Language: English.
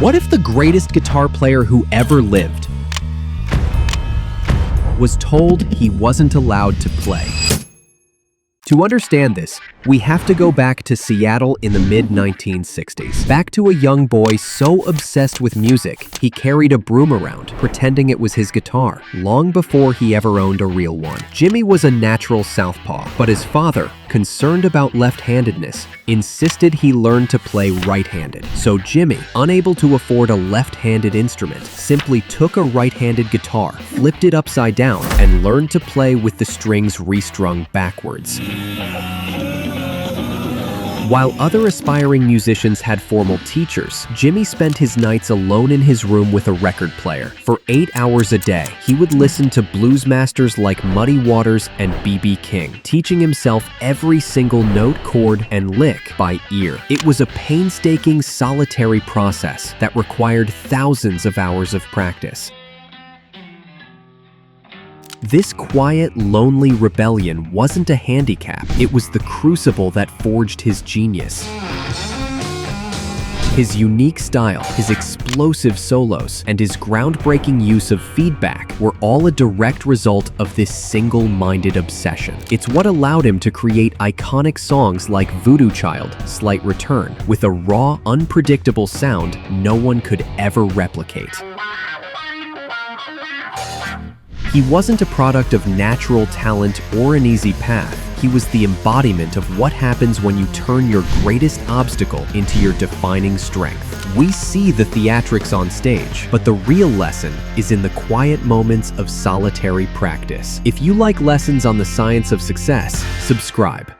What if the greatest guitar player who ever lived was told he wasn't allowed to play? To understand this, we have to go back to Seattle in the mid-1960s. Back to a young boy so obsessed with music, he carried a broom around, pretending it was his guitar, long before he ever owned a real one. Jimi was a natural southpaw, but his father, concerned about left-handedness, insisted he learn to play right-handed. So Jimi, unable to afford a left-handed instrument, simply took a right-handed guitar, flipped it upside down, and learned to play with the strings restrung backwards. While other aspiring musicians had formal teachers, Jimi spent his nights alone in his room with a record player. For 8 hours a day, he would listen to blues masters like Muddy Waters and B.B. King, teaching himself every single note, chord, and lick by ear. It was a painstaking, solitary process that required thousands of hours of practice. This quiet, lonely rebellion wasn't a handicap. It was the crucible that forged his genius. His unique style, his explosive solos, and his groundbreaking use of feedback were all a direct result of this single-minded obsession. It's what allowed him to create iconic songs like VoodooChild, Slight Return, with a raw, unpredictable sound no one could ever replicate. He wasn't a product of natural talent or an easy path. He was the embodiment of what happens when you turn your greatest obstacle into your defining strength. We see the theatrics on stage, but the real lesson is in the quiet moments of solitary practice. If you like lessons on the science of success, subscribe.